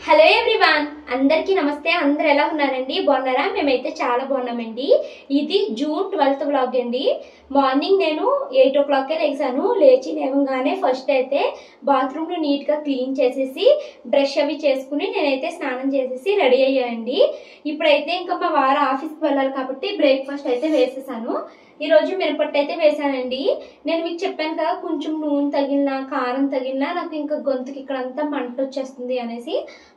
Hello everyone, అందరికీ నమస్తే. అందరు ఎలా ఉన్నారండి? బాగున్నారా? మేమైతే చాలా బాగున్నామండి. ఇది జూన్ 12th వ్లాగ్ అండి. మార్నింగ్ నేను 8 o'clock లేచాను. లేచి లేవగానే ఫస్ట్ అయితే బాత్రూమ్ లో నీట్ గా క్లీన్ చేసేసి బ్రష్ అవి చేసుకుని నేనైతే స్నానం చేసేసి రెడీ అయ్యానండి. ఇప్పుడైతే ఇంకా మా వారు ఆఫీస్కి వెళ్ళాలి కాబట్టి బ్రేక్ఫాస్ట్ అయితే వేసేసాను. ఈ రోజు మినపట్టు అయితే వేసానండి. నేను మీకు చెప్పాను కదా, కొంచెం నూనె తగిలినా కారం తగిలినా నాకు ఇంకా గొంతుకి ఇక్కడంతా మంట వచ్చేస్తుంది అనేసి,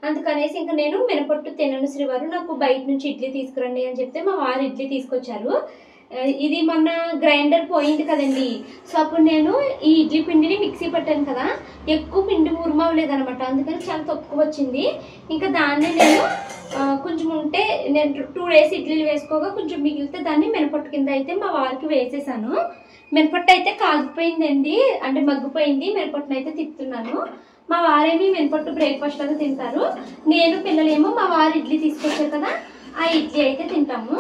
అందుకనేసి ఇంకా నేను మినపట్టు తినను శ్రీవారు, నాకు బయట నుంచి ఇడ్లీ తీసుకురండి అని చెప్తే మా వారు ఇడ్లీ తీసుకొచ్చారు. ఇది మొన్న గ్రైండర్ పోయింది కదండి, సో అప్పుడు నేను ఈ ఇడ్లీ పిండిని మిక్సీ పట్టాను కదా, ఎక్కువ పిండి ఊరమవ్వలేదు అనమాట, అందుకని చాలా తక్కువ వచ్చింది. ఇంకా దాన్ని నేను కొంచెం ఉంటే నేను 2 days ఇడ్లీలు వేసుకోగా కొంచెం మిగిలితే దాన్ని మినపట్టు కింద అయితే మా వారికి వేసేసాను. మినపట్టు అయితే కాగిపోయిందండి, అంటే మగ్గిపోయింది. మినపట్టును అయితే తిప్పుతున్నాను. మా వారేమి మినపట్టు బ్రేక్ఫాస్ట్ లాగా తింటారు, నేను పిల్లలేమో మా వారు ఇడ్లీ తీసుకొచ్చారు కదా, ఆ ఇడ్లీ అయితే తింటాము.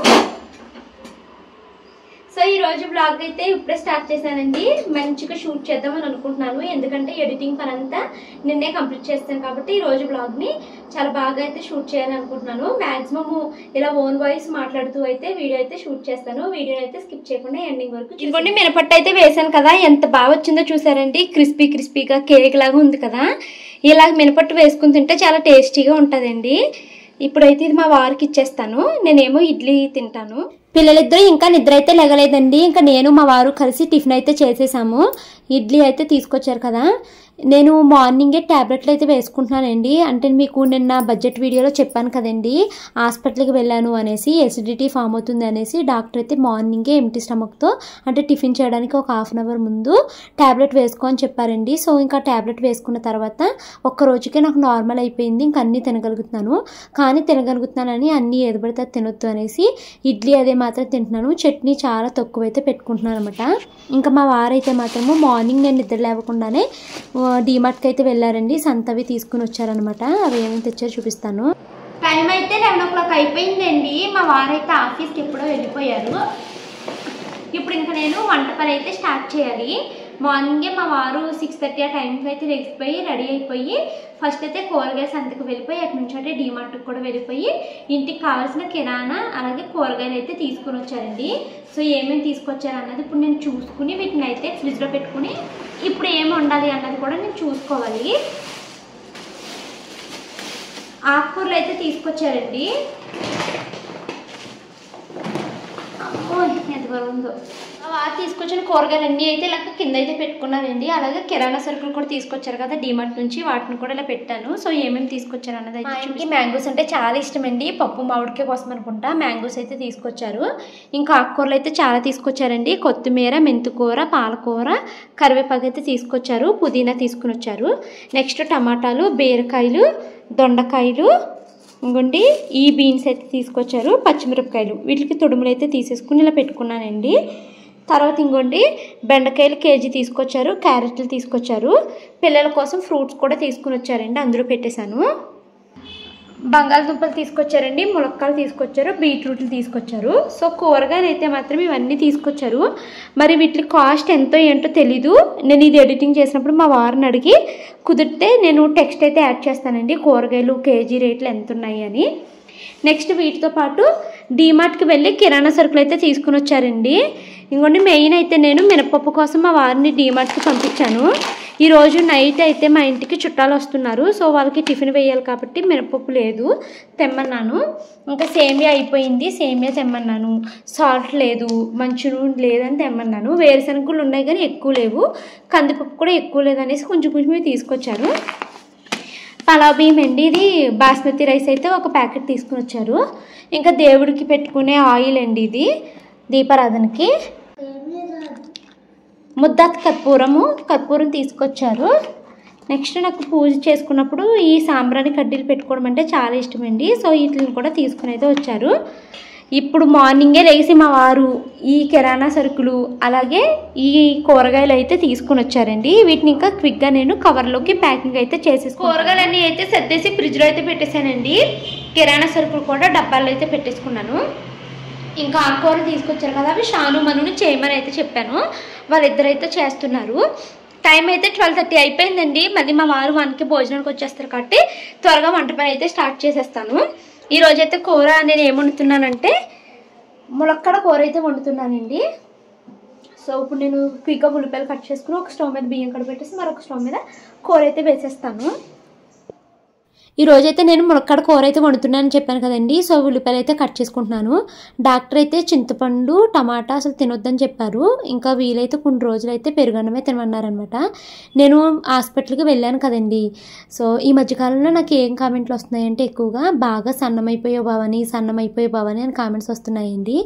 సో ఈ రోజు బ్లాగ్ అయితే ఇప్పుడే స్టార్ట్ చేశానండి. మంచిగా షూట్ చేద్దామని అనుకుంటున్నాను, ఎందుకంటే ఎడిటింగ్ పని అంతా నిన్నే కంప్లీట్ చేస్తాను కాబట్టి ఈ రోజు బ్లాగ్ ని చాలా బాగా అయితే షూట్ చేయాలని అనుకుంటున్నాను. మాక్సిమం ఇలా ఓన్ వాయిస్ మాట్లాడుతూ అయితే వీడియో అయితే షూట్ చేస్తాను. వీడియో అయితే స్కిప్ చేయకుండా ఎండింగ్ వరకు. ఇదిగోండి మినపట్టు అయితే వేసాను కదా, ఎంత బాగా వచ్చిందో చూసారండి. క్రిస్పీగా కేక్ లాగా ఉంది కదా. ఇలా మినపట్టు వేసుకుని తింటే చాలా టేస్టీగా ఉంటుందండి. ఇప్పుడైతే ఇది మా వారికి ఇచ్చేస్తాను, నేనేమో ఇడ్లీ తింటాను. పిల్లలిద్దరూ ఇంకా నిద్ర అయితే లెగలేదండి. ఇంకా నేను మా వారు కలిసి టిఫిన్ అయితే చేసేసాము. ఇడ్లీ అయితే తీసుకొచ్చారు కదా, నేను మార్నింగే ట్యాబ్లెట్లు అయితే వేసుకుంటున్నానండి. అంటే మీకు నిన్న బడ్జెట్ వీడియోలో చెప్పాను కదండి, హాస్పిటల్కి వెళ్ళాను అనేసి, ఎసిడిటీ ఫామ్ అవుతుంది అనేసి డాక్టర్ అయితే మార్నింగే ఎంటీ స్టమక్తో అంటే టిఫిన్ చేయడానికి ఒక 1/2 hour ముందు ట్యాబ్లెట్ వేసుకో అని చెప్పారండి. సో ఇంకా ట్యాబ్లెట్ వేసుకున్న తర్వాత ఒక్క రోజుకే నాకు నార్మల్ అయిపోయింది. ఇంకా అన్నీ తినగలుగుతున్నాను, కానీ తినగలుగుతున్నానని అన్నీ ఏది పడితే తినొద్దు అనేసి ఇడ్లీ అదే మాత్రం తింటున్నాను. చట్నీ చాలా తక్కువ అయితే పెట్టుకుంటున్నాను అనమాట. ఇంకా మా వారైతే మాత్రము మార్నింగ్ నేను నిద్ర లేవకుండానే డీమార్ట్కి అయితే వెళ్ళారండి, సంతవి తీసుకుని వచ్చారనమాట. అవి ఏమేమి తెచ్చారో చూపిస్తాను. టైం అయితే 11 o'clock అయిపోయిందండి. మా వారైతే ఆఫీస్కి ఎప్పుడో వెళ్ళిపోయారు. ఇప్పుడు ఇంకా నేను వంట పని అయితే స్టార్ట్ చేయాలి. మార్నింగే మా వారు 6:30 ఆ టైంకి అయితే లేచిపోయి రెడీ అయిపోయి ఫస్ట్ అయితే కూరగాయల సంతకు వెళ్ళిపోయి అటు నుంచి అంటే డీమార్ట్కి కూడా వెళ్ళిపోయి ఇంటికి కావాల్సిన కిరాణా అలాగే కూరగాయలు అయితే తీసుకొని వచ్చారండి. సో ఏమేమి తీసుకొచ్చారు అన్నది ఇప్పుడు నేను చూసుకుని వీటిని అయితే ఫ్రిడ్జ్లో పెట్టుకుని ఇప్పుడు ఏమి వండాలి అన్నది కూడా నేను చూసుకోవాలి. ఆకుకూరలు అయితే తీసుకొచ్చారండి. అమ్మో ఎంత బాగుందో. తీసుకొచ్చిన కూరగాయలు అన్నీ అయితే ఇలా కింద అయితే పెట్టుకున్నానండి. అలాగే కిరాణా సరుకులు కూడా తీసుకొచ్చారు కదా డీమార్ట్ నుంచి, వాటిని కూడా ఇలా పెట్టాను. సో ఏమేమి తీసుకొచ్చారు అన్నది అయితే చూసి. మ్యాంగోస్ అంటే చాలా ఇష్టం అండి, పప్పు మామిడికాయ కోసం అనుకుంటా మ్యాంగోస్ అయితే తీసుకొచ్చారు. ఇంకా ఆకుకూరలు అయితే చాలా తీసుకొచ్చారండి. కొత్తిమీర, మెంతికూర, పాలకూర, కరివేపాకు అయితే తీసుకొచ్చారు. పుదీనా తీసుకుని వచ్చారు. నెక్స్ట్ టమాటాలు, బీరకాయలు, దొండకాయలు, ఇంకోండి ఈ బీన్స్ అయితే తీసుకొచ్చారు. పచ్చిమిరపకాయలు, వీటికి తొడుములు అయితే తీసేసుకుని ఇలా పెట్టుకున్నానండి. తర్వాత ఇంకోండి బెండకాయలు కేజీ తీసుకొచ్చారు. క్యారెట్లు తీసుకొచ్చారు. పిల్లల కోసం ఫ్రూట్స్ కూడా తీసుకుని వచ్చారండి, అందులో పెట్టేశాను. బంగాళదుంపలు తీసుకొచ్చారండి, ములక్కాయలు తీసుకొచ్చారు, బీట్రూట్లు తీసుకొచ్చారు. సో కూరగాయలు అయితే మాత్రం ఇవన్నీ తీసుకొచ్చారు. మరి వీటి కాస్ట్ ఎంతో ఏంటో తెలీదు. నేను ఇది ఎడిటింగ్ చేసినప్పుడు మా వారిని అడిగి కుదిరితే నేను టెక్స్ట్ అయితే యాడ్ చేస్తానండి, కూరగాయలు కేజీ రేట్లు ఎంత ఉన్నాయి అని. నెక్స్ట్ వీటితో పాటు డీమార్ట్కి వెళ్ళి కిరాణా సరుకులు అయితే తీసుకుని వచ్చారండి. ఇంకోండి మెయిన్ అయితే నేను మినపప్పు కోసం మా వారిని డీమార్ట్కి పంపించాను. ఈరోజు నైట్ అయితే మా ఇంటికి చుట్టాలు వస్తున్నారు. సో వాళ్ళకి టిఫిన్ వేయాలి కాబట్టి మినపప్పు లేదు, తెమ్మన్నాను. ఇంకా సేమియా అయిపోయింది, సేమియా తెమ్మన్నాను. సాల్ట్ లేదు, మంచి నూనె లేదని తెమ్మన్నాను. వేరుశనగలు ఉన్నాయి కానీ ఎక్కువ లేవు, కందిపప్పు కూడా ఎక్కువ లేదనేసి కొంచెం కొంచెం తీసుకొచ్చారు. పలావ్ బియ్యం అండి, ఇది బాస్మతి రైస్ అయితే ఒక ప్యాకెట్ తీసుకుని వచ్చారు. ఇంకా దేవుడికి పెట్టుకునే ఆయిల్ అండి, ఇది దీపారాధనకి. ముద్దాత్ కర్పూరం తీసుకొచ్చారు. నెక్స్ట్ నాకు పూజ చేసుకున్నప్పుడు ఈ సాంబ్రాణి కడ్డీలు పెట్టుకోవడం అంటే చాలా ఇష్టమండి. సో వీటిని కూడా తీసుకుని అయితే వచ్చారు. ఇప్పుడు మార్నింగే లేచి మా వారు ఈ కిరాణా సరుకులు అలాగే ఈ కూరగాయలు అయితే తీసుకుని వచ్చారండి. వీటిని ఇంకా క్విక్గా నేను కవర్లోకి ప్యాకింగ్ అయితే చేసేసుకున్నాను. కూరగాయలన్నీ అయితే సర్దేసి ఫ్రిడ్జ్లో అయితే పెట్టేశానండి. కిరాణా సరుకులు కూడా డబ్బాల్లో అయితే పెట్టేసుకున్నాను. ఇంకా ఆకుకూరలు తీసుకొచ్చారు కదా, అవి షాను మనుని చేయమని అయితే చెప్పాను. వాళ్ళిద్దరైతే చేస్తున్నారు. టైం అయితే 12:30 అయిపోయిందండి. మళ్ళీ మా వారు 1కి భోజనానికి వచ్చేస్తారు కాబట్టి త్వరగా వంట పని అయితే స్టార్ట్ చేసేస్తాను. ఈరోజైతే కూర నేను ఏం వండుతున్నానంటే ములక్కడ కూర అయితే వండుతున్నానండి. సో ఇప్పుడు నేను క్విక్గా ఉల్లిపాయలు కట్ చేసుకుని ఒక స్టవ్ మీద బియ్యం కడిపెట్టేసి మరొక స్టవ్ మీద కూర అయితే వేసేస్తాను. ఈరోజైతే నేను ములక్కడ కూర అయితే వండుతున్నానని చెప్పాను కదండి. సో ఉల్లిపాయలు అయితే కట్ చేసుకుంటున్నాను. డాక్టర్ అయితే చింతపండు టమాటా అసలు తినొద్దని చెప్పారు. ఇంకా వీలైతే కొన్ని రోజులు అయితే పెరుగన్నమే తినమన్నారనమాట. నేను హాస్పిటల్కి వెళ్ళాను కదండి. సో ఈ మధ్యకాలంలో నాకు ఏం కామెంట్లు వస్తున్నాయంటే ఎక్కువగా బాగా సన్నమైపోయే భవాని అని కామెంట్స్ వస్తున్నాయండి.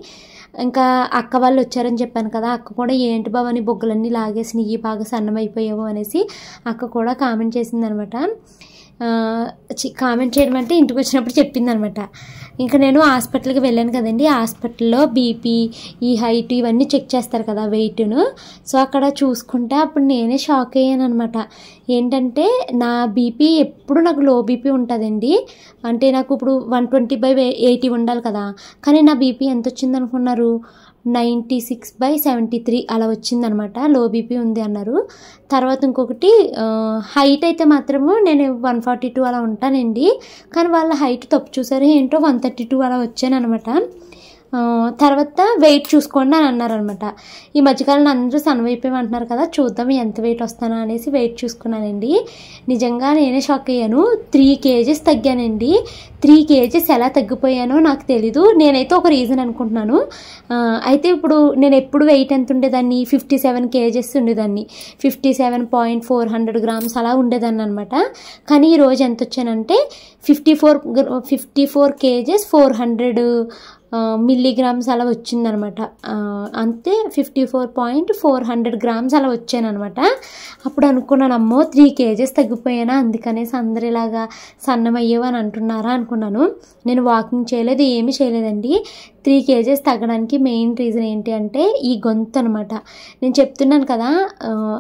ఇంకా అక్క వాళ్ళు వచ్చారని చెప్పాను కదా, అక్క కూడా ఏంటి భవాని బొగ్గలన్నీ లాగేసినాయి బాగా సన్నమైపోయావు అనేసి అక్క కూడా కామెంట్ చేసిందనమాట. కామెంట్ చేయడం అంటే ఇంటికి వచ్చినప్పుడు చెప్పిందనమాట. ఇంకా నేను హాస్పిటల్కి వెళ్ళాను కదండి. హాస్పిటల్లో బీపీ ఈ హైట్ ఇవన్నీ చెక్ చేస్తారు కదా వెయిట్ను. సో అక్కడ చూసుకుంటే అప్పుడు నేనే షాక్ అయ్యాను అనమాట. ఏంటంటే నా బీపీ ఎప్పుడు నాకు లో బీపీ ఉంటుందండి. అంటే నాకు ఇప్పుడు 120/80 ఉండాలి కదా, కానీ నా బీపీ ఎంత వచ్చింది అనుకున్నారు? 96/73 అలా వచ్చిందనమాట. లో బీపీ ఉంది అన్నారు. తర్వాత ఇంకొకటి హైట్ అయితే మాత్రము నేను 142 అలా ఉంటానండి. కానీ వాళ్ళ హైట్ తప్పు చూసారు, ఏంటో 132 అలా వచ్చాను అనమాట. తర్వాత వెయిట్ చూసుకోండి అని అన్నారనమాట. ఈ మధ్యకాలంలో అందరూ సన్నమైపోయామంటున్నారు కదా, చూద్దాం ఎంత వెయిట్ వస్తానా అనేసి వెయిట్ చూసుకున్నానండి. నిజంగా నేనే షాక్ అయ్యాను. 3 kgs తగ్గానండి. 3 kgs ఎలా తగ్గిపోయానో నాకు తెలీదు. నేనైతే ఒక రీజన్ అనుకుంటున్నాను. అయితే ఇప్పుడు నేను ఎప్పుడు వెయిట్ ఎంత ఉండేదాన్ని? 57 kgs ఉండేదాన్ని. 57.400 grams అలా ఉండేదాన్ని అనమాట. కానీ ఈరోజు ఎంత వచ్చానంటే 54 kgs 400 milligrams అలా వచ్చిందనమాట. అంతే 54.400 grams అలా వచ్చాను అనమాట. అప్పుడు అనుకున్నాను, అమ్మో 3 kgs తగ్గిపోయానా, అందుకనేసి అందరు ఇలాగా సన్నమయ్యేవా అని అంటున్నారా అనుకున్నాను. నేను వాకింగ్ చేయలేదు, ఏమీ చేయలేదండి. 3 kgs తగ్గడానికి మెయిన్ రీజన్ ఏంటి అంటే ఈ గొంతు అనమాట. నేను చెప్తున్నాను కదా,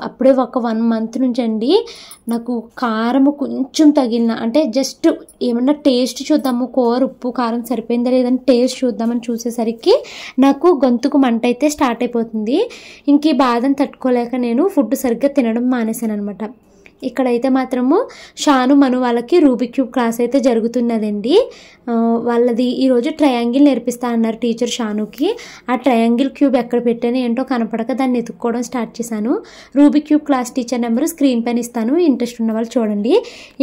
అప్పుడే ఒక 1 month నుంచి అండి నాకు కారము కొంచెం తగిలిన, అంటే జస్ట్ ఏమన్నా టేస్ట్ చూద్దాము, కూర ఉప్పు కారం సరిపోయిందా లేదని టేస్ట్ చూద్దామని చూసేసరికి నాకు గొంతుకు మంట అయితే స్టార్ట్ అయిపోతుంది. ఇంక ఈ బాధను తట్టుకోలేక నేను ఫుడ్ సరిగ్గా తినడం మానేశాను అనమాట. ఇక్కడైతే మాత్రము షాను మను వాళ్ళకి రూబిక్ క్యూబ్ క్లాస్ అయితే జరుగుతున్నదండి. వాళ్ళది ఈరోజు ట్రయాంగిల్ నేర్పిస్తా అన్నారు టీచర్ షానుకి. ఆ ట్రయాంగిల్ క్యూబ్ ఎక్కడ పెట్టాను ఏంటో కనపడక దాన్ని ఎత్తుక్కోవడం స్టార్ట్ చేశాను. Rubik cube class teacher number screen పైన ఇస్తాను, ఇంట్రెస్ట్ ఉన్న వాళ్ళు చూడండి.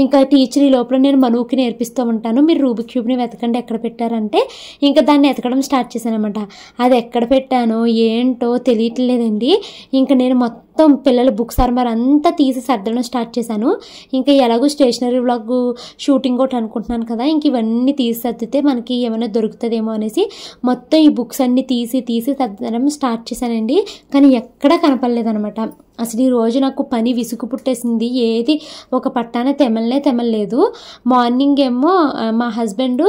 ఇంకా టీచర్ ఈ లోపల నేను మనుకి నేర్పిస్తూ ఉంటాను, మీరు రూబిక్ క్యూబ్ని వెతకండి ఎక్కడ పెట్టారంటే ఇంకా దాన్ని ఎతకడం స్టార్ట్ చేశాను అనమాట. అది ఎక్కడ పెట్టానో ఏంటో తెలియట్లేదండి. ఇంకా నేను మొత్తం పిల్లల బుక్స్ ఆర్మర్ అంతా తీసి సర్దడం స్టార్ట్ చేశాను. ఇంకా ఎలాగో స్టేషనరీ వ్లాగ్ షూటింగ్ ఒకటి అనుకుంటున్నాను కదా, ఇంక ఇవన్నీ తీసి సర్దితే మనకి ఏమైనా దొరుకుతుందేమో అనేసి మొత్తం ఈ బుక్స్ అన్నీ తీసి సర్దడం స్టార్ట్ చేశానండి. కానీ ఎక్కడా కనపడలేదనమాట. అసలు ఈ రోజు నాకు పని విసుగు పుట్టేసింది. ఏది ఒక పట్టాన తెమలేదు. మార్నింగ్ ఏమో మా హస్బెండ్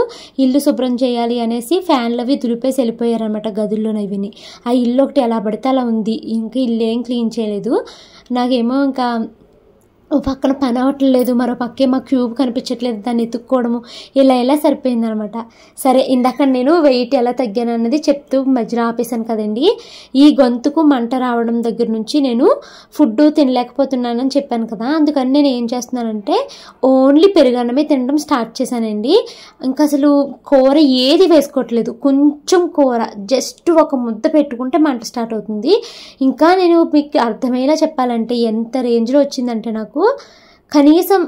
ఇల్లు శుభ్రం చేయాలి అనేసి ఫ్యాన్లు అవి దులిపేసి వెళ్ళిపోయారనమాట గదుల్లోనే. ఇవిని ఆ ఇల్లు ఒకటి ఎలా పడితే అలా ఉంది. ఇంకా ఇల్లు ఏం క్లీన్ చేయలేదు. నాకేమో ఇంకా ఓ పక్కన పని అవ్వట్లేదు, మరో పక్కే మా క్యూబ్ కనిపించట్లేదు, దాన్ని ఎత్తుక్కోవడము ఇలా సరిపోయిందనమాట. సరే, ఇందాక నేను వెయిట్ ఎలా తగ్గాను అన్నది చెప్తూ మధ్యలో ఆపేశాను కదండి. ఈ గొంతుకు మంట రావడం దగ్గర నుంచి నేను ఫుడ్ తినలేకపోతున్నానని చెప్పాను కదా, అందుకని నేను ఏం చేస్తున్నానంటే ఓన్లీ పెరుగన్నమే తినడం స్టార్ట్ చేశానండి. ఇంకా అసలు కూర ఏది వేసుకోవట్లేదు, కొంచెం కూర జస్ట్ ఒక ముద్ద పెట్టుకుంటే మంట స్టార్ట్ అవుతుంది. ఇంకా నేను మీకు అర్థమయ్యేలా చెప్పాలంటే ఎంత రేంజ్లో వచ్చిందంటే నాకు కనీసం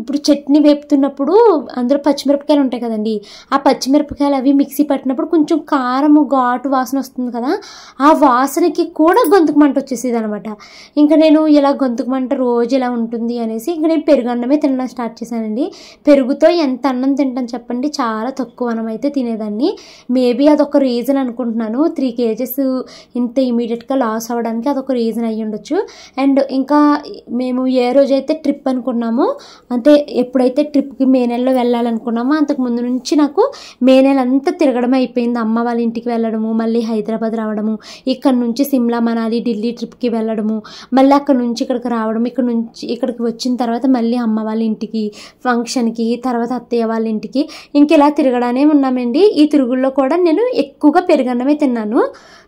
ఇప్పుడు చట్నీ వేపుతున్నప్పుడు అందులో పచ్చిమిరపకాయలు ఉంటాయి కదండి, ఆ పచ్చిమిరపకాయలు అవి మిక్సీ పట్టినప్పుడు కొంచెం కారము ఘాటు వాసన వస్తుంది కదా, ఆ వాసనకి కూడా గొంతుకు మంట వచ్చేసేది అనమాట. ఇంకా నేను ఇలా గొంతుకు మంట రోజు ఇలా ఉంటుంది అనేసి ఇంకా నేను పెరుగన్నమే తినడం స్టార్ట్ చేశానండి. పెరుగుతో ఎంత అన్నం తింటాను చెప్పండి, చాలా తక్కువ అన్నం అయితే తినేదాన్ని. మేబీ అదొక రీజన్ అనుకుంటున్నాను, 3 kgs ఇంత ఇమీడియట్గా లాస్ అవ్వడానికి అదొక రీజన్ అయ్యి ఉండొచ్చు. అండ్ ఇంకా మేము ఏ రోజైతే ట్రిప్ అనుకున్నామో అంటే ఎప్పుడైతే ట్రిప్కి మే నెలలో వెళ్ళాలనుకున్నామో అంతకు ముందు నుంచి నాకు మే నెల అంతా తిరగడం అయిపోయింది. అమ్మ వాళ్ళ ఇంటికి వెళ్ళడము, మళ్ళీ హైదరాబాద్ రావడము, ఇక్కడ నుంచి సిమ్లా మనాలి ఢిల్లీ ట్రిప్కి వెళ్ళడము, మళ్ళీ అక్కడ నుంచి ఇక్కడికి రావడం, ఇక్కడ నుంచి ఇక్కడికి వచ్చిన తర్వాత మళ్ళీ అమ్మ వాళ్ళ ఇంటికి ఫంక్షన్కి, తర్వాత అత్తయ్య వాళ్ళ ఇంటికి, ఇంకెలా తిరగడానే ఉన్నామండి. ఈ తిరుగుల్లో కూడా నేను ఎక్కువగా పెరుగన్నమే తిన్నాను.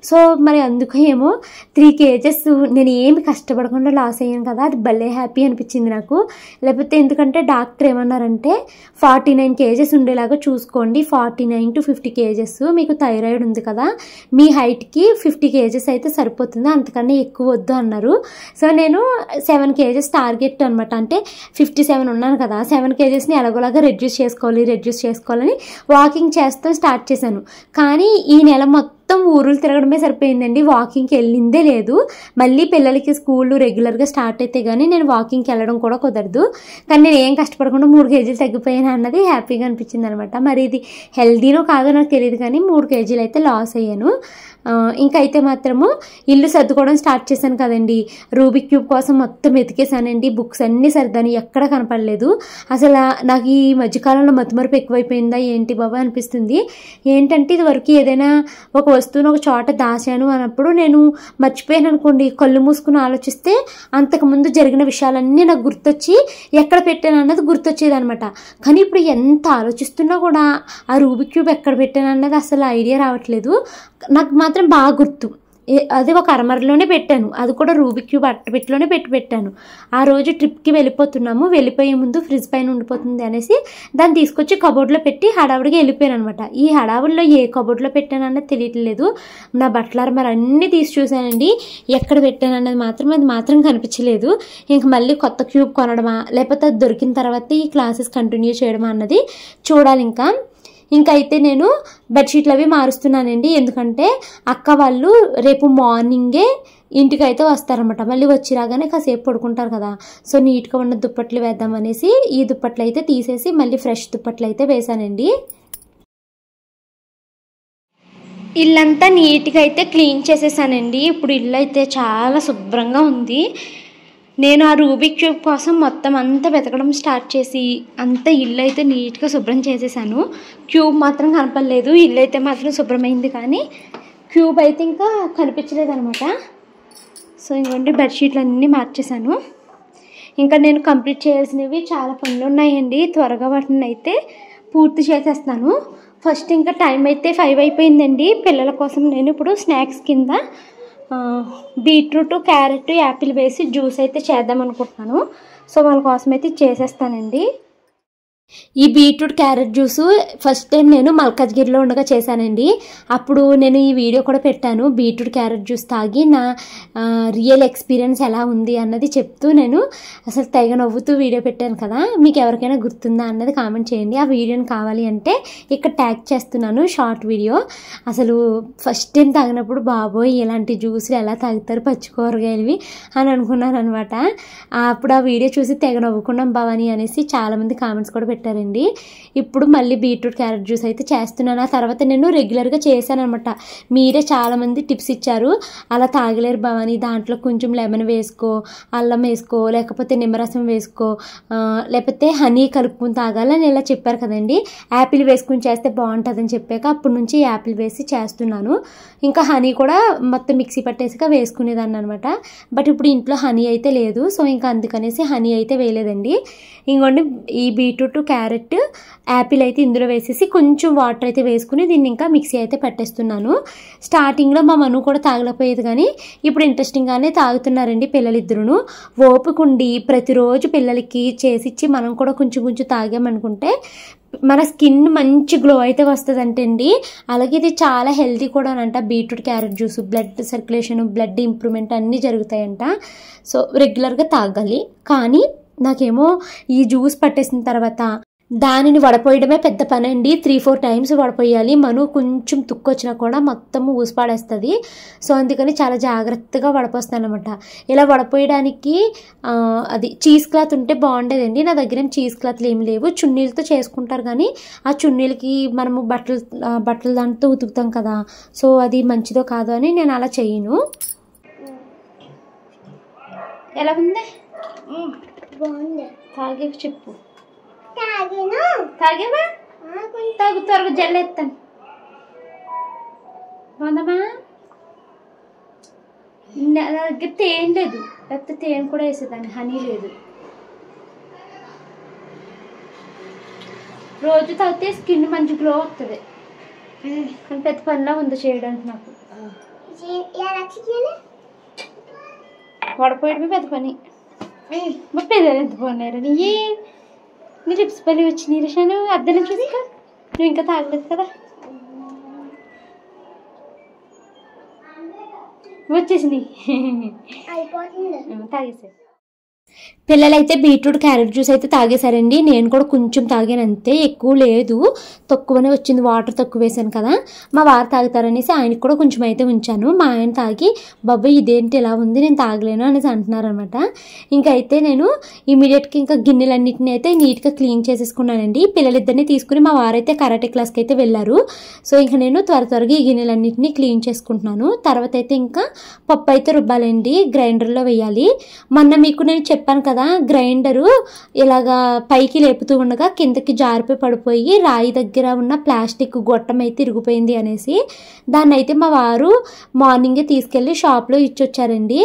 సో మరి అందుకు ఏమో 3 kgs నేను ఏమి కష్టపడకుండా లాస్ అయ్యాను కదా, అది భలే హ్యాపీ అనిపించింది నాకు. లేకపోతే ఎందుకంటే డాక్టర్ ఏమన్నారంటే 49 kgs ఉండేలాగా చూసుకోండి, 49 to 50 kgs. మీకు థైరాయిడ్ ఉంది కదా, మీ హైట్కి 50 kgs అయితే సరిపోతుంది, అంతకన్నా ఎక్కువ వద్దు అన్నారు. సో నేను 7 kgs టార్గెట్ అనమాట, అంటే 57 ఉన్నాను కదా, 7 kgsని ఎలాగోలాగా రెడ్యూస్ చేసుకోవాలని వాకింగ్ చేస్తూ స్టార్ట్ చేశాను. కానీ ఈ నెల మొత్తం ఊరులు తిరగడమే సరిపోయిందండి, వాకింగ్కి వెళ్ళిందే లేదు. మళ్ళీ పిల్లలకి స్కూళ్ళు రెగ్యులర్గా స్టార్ట్ అయితే కానీ నేను వాకింగ్కి వెళ్ళడం కూడా కుదరదు. కానీ నేను ఏం కష్టపడకుండా 3 kgs తగ్గిపోయాను అన్నది హ్యాపీగా అనిపించింది అనమాట. మరి ఇది హెల్దీనో కాదో నాకు తెలియదు కానీ 3 kgs అయితే లాస్ అయ్యాను. ఇంకా అయితే మాత్రము ఇల్లు సర్దుకోవడం స్టార్ట్ చేశాను కదండి. రూబిక్ క్యూబ్ కోసం మొత్తం వెతికేసానండి, బుక్స్ అన్నీ సర్దాను, ఎక్కడ కనపడలేదు. అసలు నాకు ఈ మధ్యకాలంలో మతిమరుపు ఎక్కువైపోయిందా ఏంటి బాబా అనిపిస్తుంది. ఏంటంటే ఇది వరకు ఏదైనా ఒక వస్తువును ఒక చోట దాచాను అన్నప్పుడు నేను మర్చిపోయాను అనుకోండి, కళ్ళు మూసుకుని ఆలోచిస్తే అంతకుముందు జరిగిన విషయాలన్నీ నాకు గుర్తొచ్చి ఎక్కడ పెట్టాను అన్నది గుర్తొచ్చేది అనమాట. కానీ ఇప్పుడు ఎంత ఆలోచిస్తున్నా కూడా ఆ రూబిక్ క్యూబ్ ఎక్కడ పెట్టాను అన్నది అసలు ఐడియా రావట్లేదు. నాకు మాత్రం బాగా గుర్తు, అది ఒక అరమరలోనే పెట్టాను, అది కూడా రూబిక్ క్యూబ్ అట్టపెట్టిలోనే పెట్టాను. ఆ రోజు ట్రిప్కి వెళ్ళిపోతున్నాము, వెళ్ళిపోయే ముందు ఫ్రిడ్జ్ పైన ఉండిపోతుంది అనేసి దాన్ని తీసుకొచ్చి కబోర్డ్లో పెట్టి హడావుడిగా వెళ్ళిపోయాను అనమాట. ఈ హడావుడిలో ఏ కబోర్డ్లో పెట్టాను అన్నది తెలియట్లేదు. నా బట్టల అరమర అన్నీ తీసి చూశానండి, ఎక్కడ పెట్టాను అన్నది అది మాత్రం కనిపించలేదు. ఇంక మళ్ళీ కొత్త క్యూబ్ కొనడమా లేకపోతే అది దొరికిన తర్వాత ఈ క్లాసెస్ కంటిన్యూ చేయడమా అన్నది చూడాలి. ఇంకా అయితే నేను బెడ్షీట్లు అవి మారుస్తున్నానండి, ఎందుకంటే అక్క వాళ్ళు రేపు మార్నింగే ఇంటికి అయితే వస్తారనమాట. మళ్ళీ వచ్చి రాగానే కాసేపు పడుకుంటారు కదా, సో నీట్గా ఉన్న దుప్పట్లు వేద్దామనేసి ఈ దుప్పట్లు అయితే తీసేసి మళ్ళీ ఫ్రెష్ దుప్పట్లు అయితే వేసానండి. ఇల్లంతా నీట్గా అయితే క్లీన్ చేసేసానండి. ఇప్పుడు ఇల్లు అయితే చాలా శుభ్రంగా ఉంది. నేను ఆ రూబిక్ క్యూబ్ కోసం మొత్తం అంతా వెతకడం స్టార్ట్ చేసి అంతా ఇల్లు అయితే నీట్గా శుభ్రం చేసేసాను. క్యూబ్ మాత్రం కనపడలేదు, ఇల్లు అయితే మాత్రం శుభ్రమైంది కానీ క్యూబ్ అయితే ఇంకా కనిపించలేదు అనమాట. సో ఇంకోండి బెడ్షీట్లు అన్నీ మార్చేసాను. ఇంకా నేను కంప్లీట్ చేయాల్సినవి చాలా పనులు ఉన్నాయండి, త్వరగా వాటిని అయితే పూర్తి చేసేస్తాను. ఫస్ట్ ఇంకా టైం అయితే 5 అయిపోయిందండి. పిల్లల కోసం నేను ఇప్పుడు స్నాక్స్ కింద బీట్రూట్, క్యారెట్, యాపిల్ వేసి జ్యూస్ అయితే చేద్దాం అనుకుంటున్నాను. సో వాళ్ళ కోసం అయితే చేసేస్తానండి. ఈ beetroot carrot juice first time నేను మల్కాజ్గిరిలో ఉండగా చేశానండి. అప్పుడు నేను ఈ వీడియో కూడా పెట్టాను, బీట్రూట్ క్యారెట్ జ్యూస్ తాగి నా రియల్ ఎక్స్పీరియన్స్ ఎలా ఉంది అన్నది చెప్తూ నేను అసలు తెగ నవ్వుతూ వీడియో పెట్టాను కదా. మీకు ఎవరికైనా గుర్తుందా అన్నది కామెంట్ చేయండి. ఆ వీడియోని కావాలి అంటే ఇక్కడ ట్యాగ్ చేస్తున్నాను, షార్ట్ వీడియో. అసలు ఫస్ట్ టైం తాగినప్పుడు బాబోయ్ ఇలాంటి జ్యూసులు ఎలా తాగుతారు పచ్చి కూరగాయలవి అని అనుకున్నాను అనమాట. అప్పుడు ఆ వీడియో చూసి తెగ నవ్వుకున్నాం భవాని అనేసి చాలామంది కామెంట్స్ కూడా పెట్టారండి. ఇప్పుడు మళ్ళీ బీట్రూట్ క్యారెట్ జ్యూస్ అయితే చేస్తున్నాను. ఆ తర్వాత నేను రెగ్యులర్గా చేశాను అనమాట. మీరే చాలామంది టిప్స్ ఇచ్చారు, అలా తాగలేరు భవాని, దాంట్లో కొంచెం లెమన్ వేసుకో, అల్లం వేసుకో, లేకపోతే నిమ్మరసం వేసుకో, లేకపోతే హనీ కలుపుకుని తాగాలని ఇలా చెప్పారు కదండి. యాపిల్ వేసుకుని చేస్తే బాగుంటుందని చెప్పాక అప్పటి నుంచి యాపిల్ వేసి చేస్తున్నాను. ఇంకా హనీ కూడా మొత్తం మిక్సీ పట్టేసాక వేసుకునేదాన్ని అనమాట. బట్ ఇప్పుడు ఇంట్లో హనీ అయితే లేదు, సో ఇంకా అందుకనేసి హనీ అయితే వేయలేదండి. ఇంకోండి ఈ బీట్రూట్, క్యారెట్, యాపిల్ అయితే ఇందులో వేసేసి కొంచెం వాటర్ అయితే వేసుకుని దీన్ని ఇంకా మిక్సీ అయితే పెట్టేస్తున్నాను. స్టార్టింగ్లో మా మను కూడా తాగలేకపోయేది కానీ ఇప్పుడు ఇంట్రెస్టింగ్గానే తాగుతున్నారండి పిల్లలిద్దరును. ఓపుకుండి ప్రతిరోజు పిల్లలకి చేసిచ్చి మనం కూడా కొంచెం కొంచెం తాగామనుకుంటే మన స్కిన్ మంచి గ్లో అయితే వస్తుంది అంటండి. అలాగే ఇది చాలా హెల్తీ కూడా అంట. Beetroot carrot juice blood circulation, blood improvement అన్నీ జరుగుతాయంట. సో రెగ్యులర్గా తాగాలి. కానీ నాకేమో ఈ జ్యూస్ పట్టేసిన తర్వాత దానిని వడపోయడమే పెద్ద పని అండి. 3-4 టైమ్స్ వడపోయాలి. మను కొంచెం తుక్కొచ్చినా కూడా మొత్తము ఊసిపాడేస్తుంది. సో అందుకని చాలా జాగ్రత్తగా వడపోస్తాను అనమాట. ఇలా వడపోయడానికి అది చీజ్ క్లాత్ ఉంటే బాగుండేదండి. నా దగ్గర ఏం చీజ్ క్లాత్లు ఏమి లేవు, చున్నీలతో చేసుకుంటారు కానీ ఆ చున్నీలకి మనము బట్టలు దాంతో ఉతుకుతాం కదా, సో అది మంచిదో కాదో అని నేను అలా చేయను. ఎలా ఉంది? బాగుంది. తాగే చెప్పు. తాగేవా? తాగు, త్వరగా జల్లేస్తాను. బాగుందమ్మా? నా దగ్గర తేనె లేదు, లేకపోతే తేనె కూడా వేసేదాన్ని, హనీ లేదు. రోజు తాగితే స్కిన్ మంచి గ్లో వస్తుంది, కానీ పెద్ద పనిలా ఉంది చేయడానికి నాకు. వడపోయడమే పెద్ద పని. మా పెద్దలు ఎంత బాగున్నారు. నీ లిప్స్ పల్లి వచ్చినాయి రిషాను, అద్దెని చూసుకో. నువ్వు ఇంకా తాగలేదు కదా. వచ్చేసింది, తాగేసా. పిల్లలైతే బీట్రూట్ క్యారెట్ జ్యూస్ అయితే తాగేశారండి. నేను కూడా కొంచెం తాగాను అంతే, ఎక్కువ లేదు, తక్కువనే వచ్చింది, వాటర్ తక్కువ వేసాను కదా. మా వారు తాగుతారనేసి ఆయనకి కూడా కొంచెం అయితే ఉంచాను. మా ఆయన తాగి బాబాయ్ ఇదేంటి ఇలా ఉంది, నేను తాగలేను అనేసి అంటున్నారనమాట. ఇంకా అయితే నేను ఇమీడియట్గా ఇంకా గిన్నెలన్నింటినీ అయితే నీట్గా క్లీన్ చేసేసుకున్నానండి. పిల్లలిద్దరిని తీసుకుని మా వారైతే కరాటే క్లాస్కి అయితే వెళ్ళారు. సో ఇంకా నేను త్వరగా ఈ గిన్నెలన్నింటినీ క్లీన్ చేసుకుంటున్నాను. తర్వాత అయితే ఇంకా పప్పు అయితే రుబ్బాలండి, గ్రైండర్లో వేయాలి. మొన్న మీకు నేను చెప్పాను కదా, గ్రైండరు ఇలాగా పైకి లేపుతూ ఉండగా కిందకి జారిపోయి పడిపోయి రాయి దగ్గర ఉన్న ప్లాస్టిక్ గొట్టం అయితే ఇరిగిపోయింది అనేసి దాన్ని అయితే మా వారు మార్నింగే తీసుకెళ్ళి షాప్లో ఇచ్చొచ్చారండి.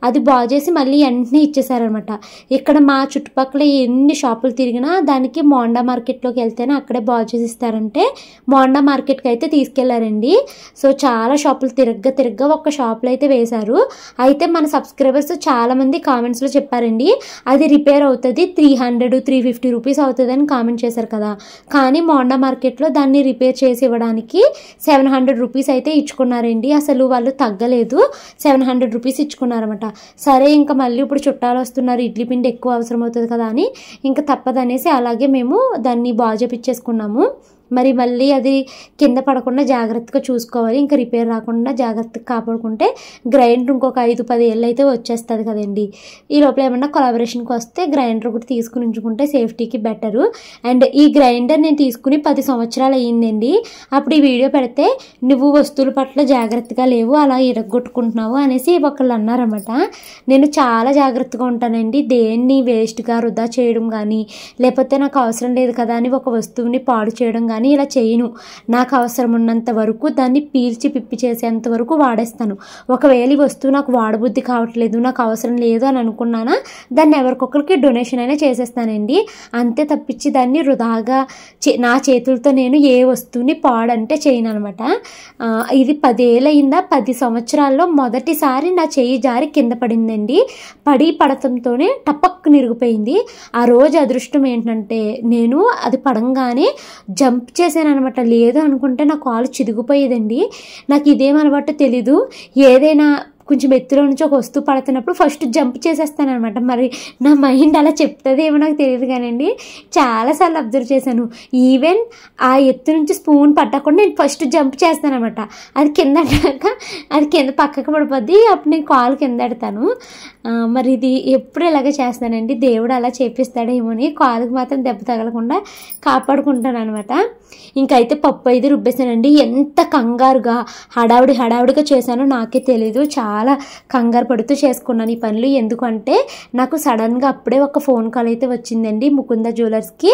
అది బాగు చేసి మళ్ళీ వెంటనే ఇచ్చేసారనమాట. ఇక్కడ మా చుట్టుపక్కల ఎన్ని షాపులు తిరిగినా దానికి మోండా మార్కెట్లోకి వెళ్తేనే అక్కడే బాగు చేసి ఇస్తారంటే మోండా మార్కెట్కి అయితే తీసుకెళ్లారండి. సో చాలా షాపులు తిరగ్గా ఒక షాప్లో అయితే వేశారు. అయితే మన సబ్స్క్రైబర్స్ చాలామంది కామెంట్స్లో చెప్పారండి, అది రిపేర్ అవుతుంది, 300-350 రూపీస్ అవుతుంది అని కామెంట్ చేశారు కదా. కానీ మోండా మార్కెట్లో దాన్ని రిపేర్ చేసి ఇవ్వడానికి 700 రూపీస్ అయితే ఇచ్చుకున్నారండి. అసలు వాళ్ళు తగ్గలేదు, 700 రూపీస్ ఇచ్చుకున్నారన్నమాట. సరే ఇంకా మళ్ళీ ఇప్పుడు చుట్టాలు వస్తున్నారు, ఇడ్లీ పిండి ఎక్కువ అవసరం అవుతుంది కదా అని ఇంకా తప్పదనేసి అలాగే మేము దాన్ని బాగు చేపించేసుకున్నాము. మరి మళ్ళీ అది కింద పడకుండా జాగ్రత్తగా చూసుకోవాలి, ఇంకా రిపేర్ రాకుండా జాగ్రత్తగా కాపాడుకుంటే గ్రైండర్ ఇంకొక 5-10 ఏళ్ళు అయితే వచ్చేస్తుంది కదండి. ఈ లోపల ఏమన్నా కొలాబరేషన్కి వస్తే గ్రైండర్ ఒకటి తీసుకుని ఉంచుకుంటే సేఫ్టీకి బెటరు. అండ్ ఈ గ్రైండర్ నేను తీసుకుని 10 సంవత్సరాలు అయ్యిందండి. అప్పుడు ఈ వీడియో పెడితే నువ్వు వస్తువుల పట్ల జాగ్రత్తగా లేవు, అలా ఇరగొట్టుకుంటున్నావు అనేసి ఒకళ్ళు అన్నారన్నమాట. నేను చాలా జాగ్రత్తగా ఉంటానండి, దేన్ని వేస్ట్గా వృధా చేయడం కానీ లేకపోతే నాకు అవసరం లేదు కదా అని ఒక వస్తువుని పాడు చేయడం కానీ ఇలా చేయను. నాకు అవసరం ఉన్నంత వరకు దాన్ని పీల్చి పిప్పి చేసేంత వరకు వాడేస్తాను. ఒకవేళ ఈ వస్తువు నాకు వాడబుద్ధి కావట్లేదు, నాకు అవసరం లేదు అని అనుకున్నానా దాన్ని ఎవరికొకరికి డొనేషన్ అయినా చేసేస్తానండి. అంతే తప్పించి దాన్ని వృధాగా నా చేతులతో నేను ఏ వస్తువుని పాడంటే చేయను అనమాట. ఇది 10 ఏళ్ళు అయిందా, 10 సంవత్సరాల్లో మొదటిసారి నా చెయ్యి జారి కింద పడిందండి. పడతంతోనే టపక్కు నిరిగిపోయింది. ఆ రోజు అదృష్టం ఏంటంటే నేను అది పడంగానే జంప్ చేశాను అనమాట. లేదు అనుకుంటే నా కాలు చిదిగిపోయేదండి. నాకు ఇదేం అలవాటు తెలీదు, ఏదైనా కొంచెం ఎత్తులో నుంచి ఒక వస్తువు పడుతున్నప్పుడు ఫస్ట్ జంప్ చేసేస్తాను అనమాట. మరి నా మైండ్ అలా చెప్తుంది ఏమో నాకు తెలియదు కానండి, చాలాసార్లు అబ్జర్వ్ చేశాను. ఈవెన్ ఆ ఎత్తు నుంచి స్పూన్ పట్టకుండా నేను ఫస్ట్ జంప్ చేస్తాను అనమాట. అది కింద అది కింద పక్కకు పడిపోద్ది, అప్పుడు నేను కాలు కింద పెడతాను. మరి ఇది ఎప్పుడు ఇలాగే చేస్తానండి, దేవుడు అలా చేపిస్తాడేమో అని కాలుకి మాత్రం దెబ్బ తగలకుండా కాపాడుకుంటాను అనమాట. ఇంకైతే పప్పు అయితే రుబ్బేసానండి. ఎంత కంగారుగా హడావుడిగా చేశానో నాకే తెలీదు. చాలా కంగారు పడుతూ చేసుకున్నాను ఈ పనులు. ఎందుకంటే నాకు సడన్గా అప్పుడే ఒక ఫోన్ కాల్ అయితే వచ్చిందండి ముకుంద జ్యువెలర్స్కి.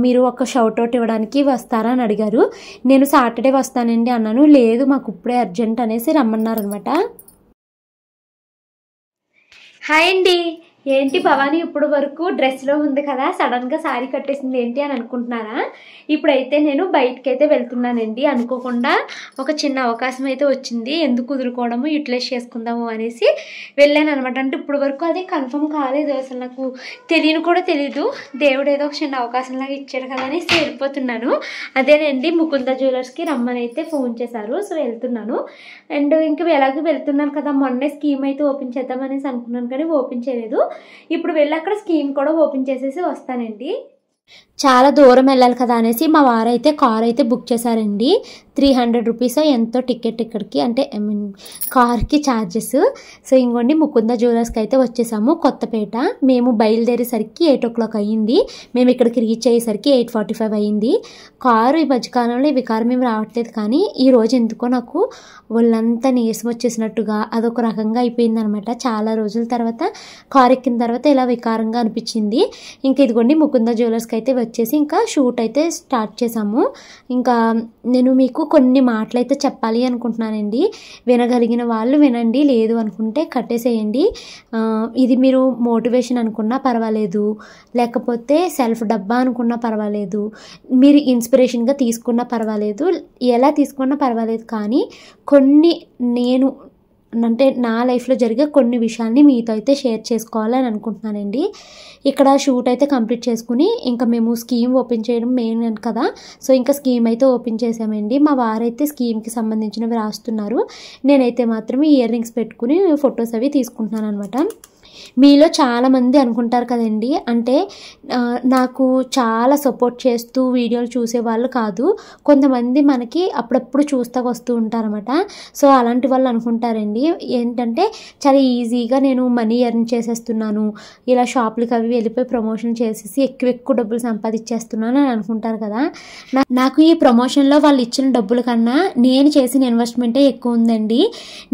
మీరు ఒక షౌట్అవుట్ ఇవ్వడానికి వస్తారా అని అడిగారు. నేను సాటర్డే వస్తానండి అన్నాను. లేదు మాకు ఇప్పుడే అర్జెంట్ అనేసి రమ్మన్నారనమాట. హాయ్ అండి, ఏంటి భవానీ ఇప్పుడు వరకు డ్రెస్లో ఉంది కదా, సడన్గా శారీ కట్టేసింది ఏంటి అని అనుకుంటున్నారా? ఇప్పుడైతే నేను బయటకైతే వెళ్తున్నానండి. అనుకోకుండా ఒక చిన్న అవకాశం అయితే వచ్చింది, ఎందుకు కుదురుకోవడము యూటిలైజ్ చేసుకుందాము అనేసి వెళ్ళాను అనమాట. అంటే ఇప్పుడు వరకు అది కన్ఫర్మ్ కాలేదు, అసలు నాకు కూడా తెలీదు. దేవుడు ఏదో ఒక చిన్న అవకాశంలాగా ఇచ్చాడు కదా అని వెళ్ళిపోతున్నాను. అదేనండి ముకుంద జ్యువెలర్స్కి రమ్మని అయితే ఫోన్ చేశారు. సో వెళ్తున్నాను. అండ్ ఇంకా ఎలాగో వెళ్తున్నాను కదా, మొన్నే స్కీమ్ అయితే ఓపెన్ చేద్దామనేసి అనుకున్నాను కానీ ఓపెన్ చేయలేదు. ఇప్పుడు వెళ్ళి అక్కడ స్కీమ్ కూడా ఓపెన్ చేసేసి వస్తానండి. చాలా దూరం వెళ్ళాలి కదా అనేసి మా వారైతే కార్ అయితే బుక్ చేశారండి. 300 రూపీస్ ఎంతో టికెట్ ఇక్కడికి, అంటే ఐ మీన్ కార్కి ఛార్జెస్. సో ఇంకోండి ముకుంద జ్యువెలర్స్కి అయితే వచ్చేసాము కొత్తపేట. మేము బయలుదేరేసరికి 8 o'clock అయ్యింది. మేము ఇక్కడికి రీచ్ అయ్యేసరికి 8:45 అయ్యింది. కారు ఈ మధ్యకాలంలో ఈ వికారం ఏమి రావట్లేదు, కానీ ఈరోజు ఎందుకో నాకు వాళ్ళంతా నీరసం వచ్చేసినట్టుగా అదొక రకంగా అయిపోయింది అనమాట. చాలా రోజుల తర్వాత కారు ఎక్కిన తర్వాత ఇలా వికారంగా అనిపించింది. ఇంకా ఇదిగోండి ముకుంద జ్యువెలర్స్కి అయితే వచ్చేసి ఇంకా షూట్ అయితే స్టార్ట్ చేసాము. ఇంకా నేను మీకు కొన్ని మాటలు అయితే చెప్పాలి అనుకుంటున్నానండి. వినగలిగిన వాళ్ళు వినండి, లేదు అనుకుంటే కట్టేసేయండి. ఇది మీరు మోటివేషన్ అనుకున్నా పర్వాలేదు, లేకపోతే సెల్ఫ్ డబ్బా అనుకున్నా పర్వాలేదు, మీరు ఇన్స్పిరేషన్గా తీసుకున్నా పర్వాలేదు, ఎలా తీసుకున్నా పర్వాలేదు. కానీ కొన్ని నేను అంటే నా లైఫ్లో జరిగే కొన్ని విషయాల్ని మీతో అయితే షేర్ చేసుకోవాలని అనుకుంటున్నానండి. ఇక్కడ షూట్ అయితే కంప్లీట్ చేసుకుని ఇంకా మేము స్కీమ్ ఓపెన్ చేయడం మెయిన్ కదా, సో ఇంకా స్కీమ్ అయితే ఓపెన్ చేసామండి. మా వారైతే స్కీమ్కి సంబంధించినవి రాస్తున్నారు, నేనైతే మాత్రం ఇయర్ రింగ్స్ పెట్టుకుని ఫొటోస్ అవి తీసుకుంటున్నాను అనమాట. మీలో చాలామంది అనుకుంటారు కదండి, అంటే నాకు చాలా సపోర్ట్ చేస్తూ వీడియోలు చూసేవాళ్ళు కాదు, కొంతమంది మనకి అప్పుడప్పుడు చూస్తూ వస్తూ ఉంటారన్నమాట. సో అలాంటి వాళ్ళు అనుకుంటారండి ఏంటంటే చాలా ఈజీగా నేను మనీ ఎర్న్ చేసేస్తున్నాను, ఇలా షాపులకి అవి వెళ్ళిపోయి ప్రమోషన్ చేసేసి ఎక్కువ డబ్బులు సంపాదించేస్తున్నాను అని అనుకుంటారు కదా. నాకు ఈ ప్రమోషన్లో వాళ్ళు ఇచ్చిన డబ్బుల కన్నా నేను చేసిన ఇన్వెస్ట్మెంటే ఎక్కువ ఉందండి.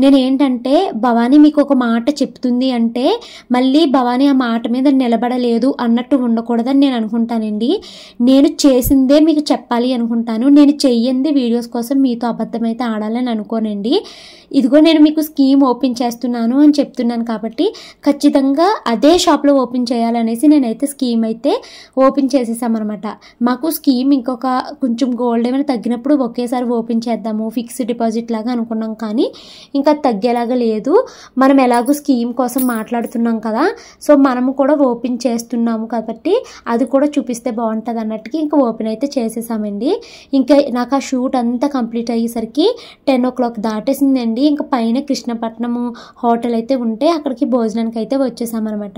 నేను ఏంటంటే భవానీ మీకు ఒక మాట చెప్తుంది అంటే మళ్ళీ భవానీ ఆ మాట మీద నిలబడలేదు అన్నట్టు ఉండకూడదని నేను అనుకుంటానండి. నేను చేసిందే మీకు చెప్పాలి అనుకుంటాను, నేను చెయ్యంది వీడియోస్ కోసం మీతో అబద్ధమైతే ఆడాలని అనుకోనండి. ఇదిగో నేను మీకు స్కీమ్ ఓపెన్ చేస్తున్నాను అని చెప్తున్నాను కాబట్టి ఖచ్చితంగా అదే షాప్లో ఓపెన్ చేయాలనేసి నేనైతే స్కీమ్ అయితే ఓపెన్ చేసేసామన్నమాట. మాకు స్కీమ్ ఇంకొక కొంచెం గోల్డ్ ఏమైనా తగ్గినప్పుడు ఒకేసారి ఓపెన్ చేద్దాము ఫిక్స్డ్ డిపాజిట్ లాగా అనుకున్నాం, కానీ ఇంకా తగ్గేలాగా లేదు. మనం ఎలాగో స్కీమ్ కోసం మాట్లాడుతున్నాం కదా, సో మనము కూడా ఓపెన్ చేస్తున్నాము కాబట్టి అది కూడా చూపిస్తే బాగుంటుంది అన్నట్టుగా ఇంకా ఓపెన్ అయితే చేసేసామండి. ఇంకా నాకు ఆ షూట్ అంతా కంప్లీట్ అయ్యేసరికి 10 o'clock దాటేసిందండి. ఇంకా పైన కృష్ణపట్నము హోటల్ అయితే ఉంటే అక్కడికి భోజనానికి అయితే వచ్చేసామన్నమాట.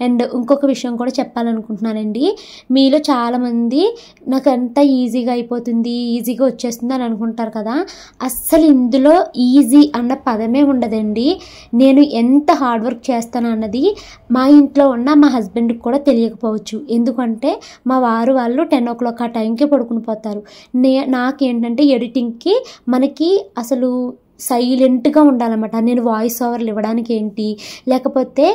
అండ్ ఇంకొక విషయం కూడా చెప్పాలనుకుంటున్నానండి, మీలో చాలామంది నాకు ఎంత ఈజీగా అయిపోతుంది ఈజీగా వచ్చేస్తుంది అని అనుకుంటారు కదా, అస్సలు ఇందులో ఈజీ అన్న పదమే ఉండదండి. నేను ఎంత హార్డ్ వర్క్ చేస్తాను అన్నది మా ఇంట్లో ఉన్న మా హస్బెండ్కి కూడా తెలియకపోవచ్చు, ఎందుకంటే మా వాళ్ళు 10 o'clock ఆ టైంకి పడుకుని పోతారు. నాకేంటంటే ఎడిటింగ్కి మనకి అసలు సైలెంట్గా ఉండాలన్నమాట. నేను వాయిస్ ఓవర్లు ఇవ్వడానికి ఏంటి, లేకపోతే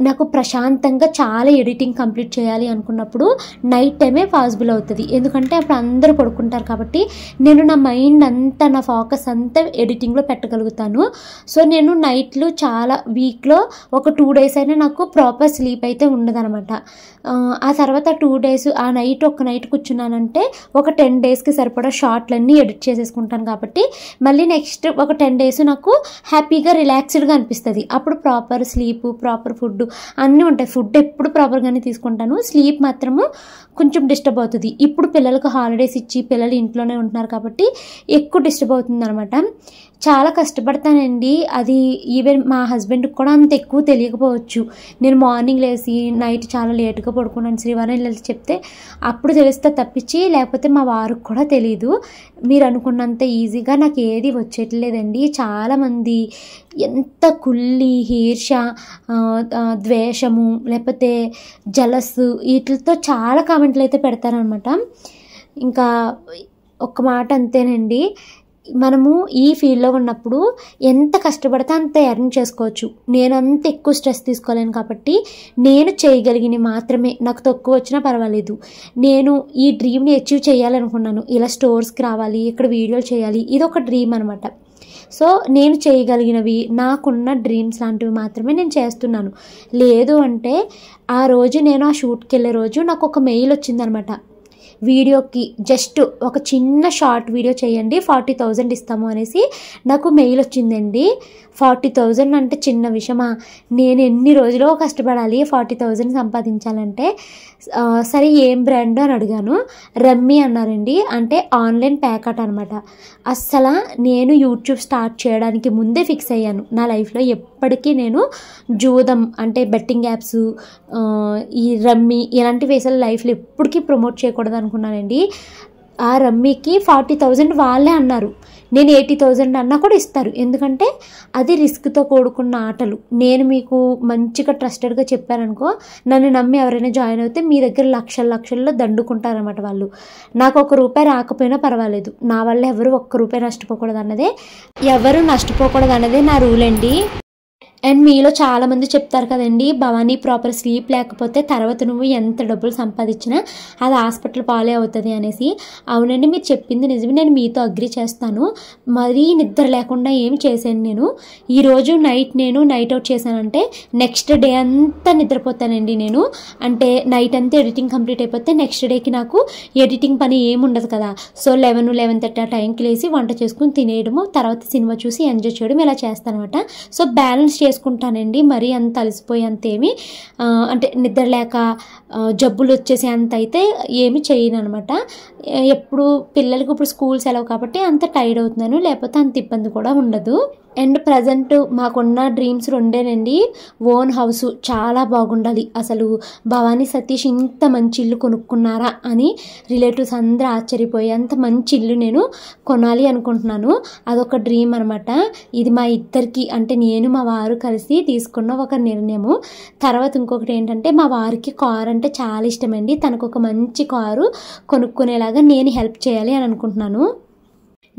నాకు ప్రశాంతంగా చాలా ఎడిటింగ్ కంప్లీట్ చేయాలి అనుకున్నప్పుడు నైట్ టైమే పాసిబుల్ అవుతుంది, ఎందుకంటే అప్పుడు అందరూ పడుకుంటారు కాబట్టి నేను నా మైండ్ అంతా నా ఫోకస్ అంతా ఎడిటింగ్లో పెట్టగలుగుతాను. సో నేను నైట్లు చాలా వీక్లో ఒక 2 days అయినా నాకు ప్రాపర్ స్లీప్ అయితే ఉండదనమాట. ఆ తర్వాత 2 days ఆ నైట్ ఒక నైట్ కూర్చున్నానంటే ఒక 10 daysకి సరిపడా షార్ట్లన్నీ ఎడిట్ చేసేసుకుంటాను కాబట్టి మళ్ళీ నెక్స్ట్ ఒక 10 days నాకు హ్యాపీగా రిలాక్స్డ్గా అనిపిస్తుంది. అప్పుడు ప్రాపర్ స్లీప్ ప్రాపర్ ఫుడ్ అన్నీ ఉంటాయి. ఫుడ్ ఎప్పుడు ప్రాపర్గానే తీసుకుంటాను, స్లీప్ మాత్రము కొంచెం డిస్టర్బ్ అవుతుంది. ఇప్పుడు పిల్లలకు హాలిడేస్ ఇచ్చి పిల్లలు ఇంట్లోనే ఉంటున్నారు కాబట్టి ఎక్కువ డిస్టర్బ్ అవుతుంది అనమాట. చాలా కష్టపడతానండి, అది ఈవెన్ మా హస్బెండ్కి కూడా అంత ఎక్కువ తెలియకపోవచ్చు. నేను మార్నింగ్ లేచి నైట్ చాలా లేట్గా పడుకున్నాను శ్రీవారం వెళ్ళి చెప్తే అప్పుడు తెలిస్తే తప్పించి లేకపోతే మా వారికి కూడా తెలియదు. మీరు అనుకున్నంత ఈజీగా నాకు ఏది వచ్చేట్లేదండి. చాలామంది ఎంత కుళ్ళి ఈర్ష ద్వేషము లేకపోతే జలస్ వీటితో చాలా కామెంట్లు అయితే పెడతారనమాట. ఇంకా ఒక్క మాట అంతేనండి, మనము ఈ ఫీల్డ్లో ఉన్నప్పుడు ఎంత కష్టపడితే అంత ఎర్న్ చేసుకోవచ్చు. నేను అంత ఎక్కువ స్ట్రెస్ తీసుకోలేను కాబట్టి నేను చేయగలిగిన మాత్రమే, నాకు తక్కువ వచ్చినా పర్వాలేదు. నేను ఈ డ్రీమ్ని అచీవ్ చేయాలనుకున్నాను, ఇలా స్టోర్స్కి రావాలి, ఇక్కడ వీడియోలు చేయాలి, ఇది ఒక డ్రీమ్ అనమాట. సో నేను చేయగలిగినవి నాకున్న డ్రీమ్స్ లాంటివి మాత్రమే నేను చేస్తున్నాను. లేదు అంటే ఆ రోజు నేను ఆ షూట్కి వెళ్ళే రోజు నాకు ఒక మెయిల్ వచ్చిందనమాట, వీడియోకి జస్ట్ ఒక చిన్న షార్ట్ వీడియో చేయండి 40,000 ఇస్తాము అనేసి నాకు మెయిల్ వచ్చిందండి. 40,000 అంటే చిన్న విషయమా? నేను ఎన్ని రోజులు కష్టపడాలి 40,000 సంపాదించాలంటే. సరే ఏం బ్రాండ్ అని అడిగాను, రమ్మీ అన్నారండి, అంటే ఆన్లైన్ ప్యాకెట్ అనమాట. అస్సలు నేను యూట్యూబ్ స్టార్ట్ చేయడానికి ముందే ఫిక్స్ అయ్యాను, నా లైఫ్లో ఎప్పటికీ నేను జూదం అంటే బెట్టింగ్ యాప్స్ ఈ రమ్మీ ఇలాంటివి అసలు లైఫ్లో ఎప్పటికీ ప్రమోట్ చేయకూడదు అనుకున్నానండి. ఆ రమ్మీకి 40,000 వాళ్ళే అన్నారు. నేను 80,000 అన్నా కూడా ఇస్తారు. ఎందుకంటే అది రిస్క్తో కూడుకున్న ఆటలు. నేను మీకు మంచిగా ట్రస్టెడ్గా చెప్పాననుకో, నన్ను నమ్మి ఎవరైనా జాయిన్ అయితే మీ దగ్గర లక్షల్లో దండుకుంటారన్నమాట వాళ్ళు. నాకు ₹1 రాకపోయినా పర్వాలేదు, నా వల్ల ఎవరు ₹1 నష్టపోకూడదు అన్నదే నా రూల్ అండి. అండ్ మీలో చాలామంది చెప్తారు కదండి, భవానీ ప్రాపర్ స్లీప్ లేకపోతే తర్వాత నువ్వు ఎంత డబ్బులు సంపాదించినా అది హాస్పిటల్ పాలే అవుతుంది అనేసి. అవునండి, మీరు చెప్పింది నిజమే, నేను మీతో అగ్రి చేస్తాను. మరీ నిద్ర లేకుండా ఏం చేశాను నేను. ఈరోజు నైట్ అవుట్ చేశానంటే నెక్స్ట్ డే అంతా నిద్రపోతానండి నేను. అంటే నైట్ అంతా ఎడిటింగ్ కంప్లీట్ అయిపోతే నెక్స్ట్ డేకి నాకు ఎడిటింగ్ పని ఏముండదు కదా. సో 11:30 ఆ టైంకి లేసి వంట చేసుకుని తినేయడము, తర్వాత సినిమా చూసి ఎంజాయ్ చేయడం ఇలా చేస్తానమాట. సో బ్యాలెన్స్ చేసుకుంటానండి. మరీ అంత అలసిపోయి అంతేమి అంటే నిద్ర లేక జబ్బులు వచ్చేసి అంత అయితే ఏమి చేయను అనమాట. ఎప్పుడు పిల్లలకి ఇప్పుడు స్కూల్ సెలవు కాబట్టి అంత టైర్డ్ అవుతున్నాను, లేకపోతే అంత ఇబ్బంది కూడా ఉండదు. అండ్ ప్రజెంట్ మాకున్న డ్రీమ్స్ రెండేనండి. ఓన్ హౌస్ చాలా బాగుండాలి. అసలు భవానీ సతీష్ ఇంత మంచి ఇల్లు కొనుక్కున్నారా అని రిలేటివ్స్ అందరూ ఆశ్చర్యపోయి అంత మంచి ఇల్లు నేను కొనాలి అనుకుంటున్నాను. అదొక డ్రీమ్ అనమాట. ఇది మా ఇద్దరికి అంటే నేను మా వారు కలిసి తీసుకున్న ఒక నిర్ణయము. తర్వాత ఇంకొకటి ఏంటంటే మా వారికి కారు అంటే చాలా ఇష్టమండి. తనకు ఒక మంచి కారు కొనుక్కునేలాగా నేను హెల్ప్ చేయాలి అని అనుకుంటున్నాను.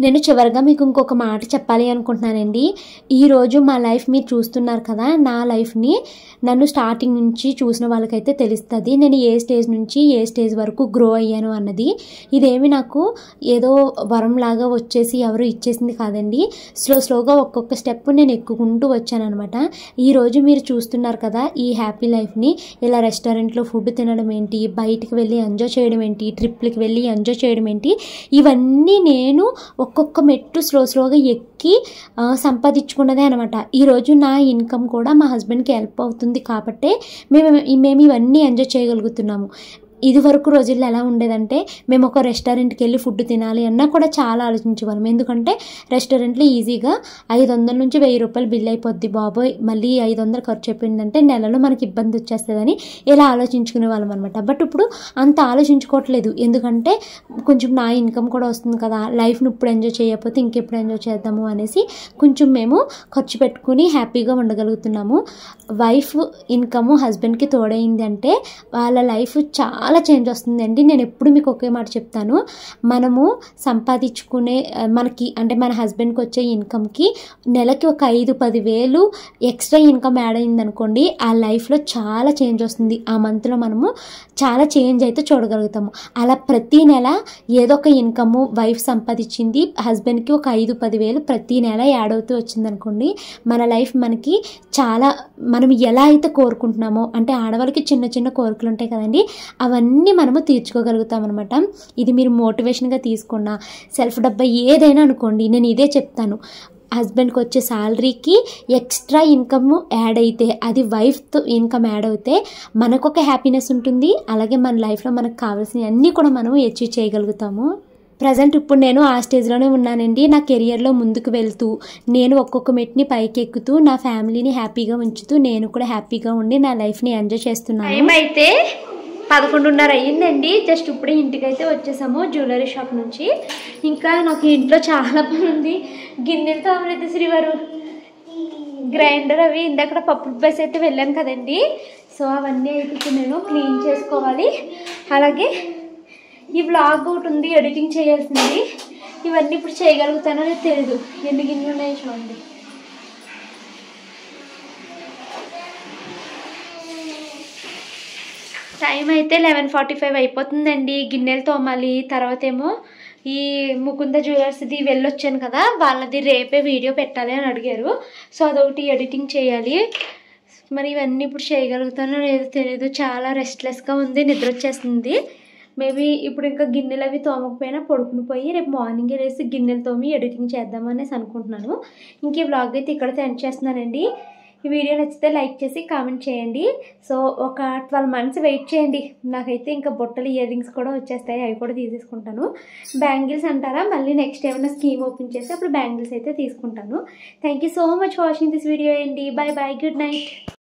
నేను చివరిగా మీకు ఇంకొక మాట చెప్పాలి అనుకుంటున్నానండి. ఈరోజు మా లైఫ్ మీరు చూస్తున్నారు కదా, నా లైఫ్ని నన్ను స్టార్టింగ్ నుంచి చూసిన వాళ్ళకైతే తెలుస్తుంది నేను ఏ స్టేజ్ నుంచి ఏ స్టేజ్ వరకు గ్రో అయ్యాను అన్నది. ఇదేమి నాకు ఏదో వరంలాగా వచ్చేసి ఎవరు ఇచ్చేసింది కాదండి. స్లోగా ఒక్కొక్క స్టెప్ నేను ఎక్కుకుంటూ వచ్చాను అనమాట. ఈరోజు మీరు చూస్తున్నారు కదా ఈ హ్యాపీ లైఫ్ని. ఇలా రెస్టారెంట్లో ఫుడ్ తినడం ఏంటి, బయటికి వెళ్ళి ఎంజాయ్ చేయడం ఏంటి, ట్రిప్లకి వెళ్ళి ఎంజాయ్ చేయడం ఏంటి, ఇవన్నీ నేను ఒక్కొక్క మెట్టు స్లోగా ఎక్కి సంపాదించుకున్నదే అనమాట. ఈరోజు నా ఇన్కమ్ కూడా మా హస్బెండ్కి హెల్ప్ అవుతుంది కాబట్టి మేము ఇవన్నీ ఎంజాయ్ చేయగలుగుతున్నాము. ఇది వరకు రోజుల్లో ఎలా ఉండేదంటే మేము ఒక రెస్టారెంట్కి వెళ్ళి ఫుడ్ తినాలి అన్నా కూడా చాలా ఆలోచించేవాళ్ళం. ఎందుకంటే రెస్టారెంట్లో ఈజీగా 500 నుంచి 1000 రూపాయలు బిల్ అయిపోద్ది, బాబోయ్ మళ్ళీ 500 ఖర్చు అయిపోయిందంటే నెలలో మనకి ఇబ్బంది వచ్చేస్తుందని ఇలా ఆలోచించుకునే వాళ్ళం అనమాట. బట్ ఇప్పుడు అంత ఆలోచించుకోవట్లేదు. ఎందుకంటే కొంచెం నా ఇన్కమ్ కూడా వస్తుంది కదా, లైఫ్ను ఇప్పుడు ఎంజాయ్ చేయకపోతే ఇంకెప్పుడు ఎంజాయ్ చేద్దాము అనేసి కొంచెం మేము ఖర్చు పెట్టుకుని హ్యాపీగా ఉండగలుగుతున్నాము. వైఫ్ ఇన్కమ్ హస్బెండ్కి తోడైంది అంటే వాళ్ళ లైఫ్ చాలా చేంజ్ వస్తుందండి. నేను ఎప్పుడు మీకు ఒకే మాట చెప్తాను, మనము సంపాదించుకునే మనకి అంటే మన హస్బెండ్కి వచ్చే ఇన్కమ్కి నెలకి ఒక 5-10 వేలు ఎక్స్ట్రా ఇన్కమ్ యాడ్ అయింది అనుకోండి, ఆ లైఫ్లో చాలా చేంజ్ వస్తుంది. ఆ మంత్లో మనము చాలా చేంజ్ అయితే చూడగలుగుతాము. అలా ప్రతీ నెల ఏదో ఒక ఇన్కమ్ వైఫ్ సంపాదించింది హస్బెండ్కి ఒక 5-10 వేలు ప్రతీ నెల యాడ్ అవుతూ వచ్చింది అనుకోండి, మన లైఫ్ మనకి చాలా మనం ఎలా అయితే కోరుకుంటున్నామో, అంటే ఆడవాళ్ళకి చిన్న చిన్న కోరికలు ఉంటాయి కదండి, అవన్నీ మనము తీర్చుకోగలుగుతాం అనమాట. ఇది మీరు మోటివేషన్గా తీసుకున్న సెల్ఫ్ డబ్బా ఏదైనా అనుకోండి, నేను ఇదే చెప్తాను. హస్బెండ్కి వచ్చే శాలరీకి ఎక్స్ట్రా ఇన్కమ్ యాడ్ అయితే, అది వైఫ్తో ఇన్కమ్ యాడ్ అయితే మనకు ఒక హ్యాపీనెస్ ఉంటుంది. అలాగే మన లైఫ్లో మనకు కావాల్సినవి అన్నీ కూడా మనం అచీవ్ చేయగలుగుతాము. ప్రజెంట్ ఇప్పుడు నేను ఆ స్టేజ్లోనే ఉన్నానండి. నా కెరియర్లో ముందుకు వెళ్తూ నేను ఒక్కొక్క మెట్ని పైకి ఎక్కుతూ నా ఫ్యామిలీని హ్యాపీగా ఉంచుతూ నేను కూడా హ్యాపీగా ఉండి నా లైఫ్ని ఎంజాయ్ చేస్తున్నాను. టైం అయితే 11:30 అయ్యిందండి. జస్ట్ ఇప్పుడే ఇంటికైతే వచ్చేసాము జ్యువెలరీ షాప్ నుంచి. ఇంకా నాకు ఇంట్లో చాలా పని ఉంది. గిన్నెలు తోమలేదు శ్రీవారు, గ్రైండర్ అవి ఇందాక పప్పు బస్ అయితే వెళ్ళాను కదండి, సో అవన్నీ అయితే ఇప్పుడు నేను క్లీన్ చేసుకోవాలి. అలాగే ఈ వ్లాగ్ ఒకటి ఉంది ఎడిటింగ్ చేయాల్సింది, ఇవన్నీ ఇప్పుడు చేయగలుగుతానో అనేది తెలియదు. ఎన్ని గిన్నెలు ఉన్నాయో చూడండి. టైం అయితే 11:45 అయిపోతుందండి. గిన్నెలు తోమాలి. తర్వాత ఏమో ఈ ముకుంద జ్యువెలర్స్ది వెళ్ళొచ్చాను కదా, వాళ్ళది రేపే వీడియో పెట్టాలి అని అడిగారు. సో అదొకటి ఎడిటింగ్ చేయాలి. మరి ఇవన్నీ ఇప్పుడు చేయగలుగుతానో లేదో తెలియదు. చాలా రెస్ట్లెస్గా ఉంది, నిద్ర వచ్చేస్తుంది. మేబీ ఇప్పుడు ఇంకా గిన్నెలు అవి తోమకపోయినా పడుకుని పోయి రేపు మార్నింగే వేసి గిన్నెలు తోమి ఎడిటింగ్ చేద్దామనేసి అనుకుంటున్నాను. ఇంక ఈ వ్లాగ్ అయితే ఇక్కడితో ఎండ్ చేస్తున్నానండి. ఈ వీడియో నచ్చితే లైక్ చేసి కామెంట్ చేయండి. సో ఒక 12 months వెయిట్ చేయండి, నాకైతే ఇంకా బొట్టలు ఇయర్ రింగ్స్ కూడా వచ్చేస్తాయి, అవి కూడా తీసేసుకుంటాను. బ్యాంగిల్స్ అంటారా, మళ్ళీ నెక్స్ట్ ఏమైనా స్కీమ్ ఓపెన్ చేసి అప్పుడు బ్యాంగిల్స్ అయితే తీసుకుంటాను. Thank you so much for watching this video అండి. Bye bye, good night.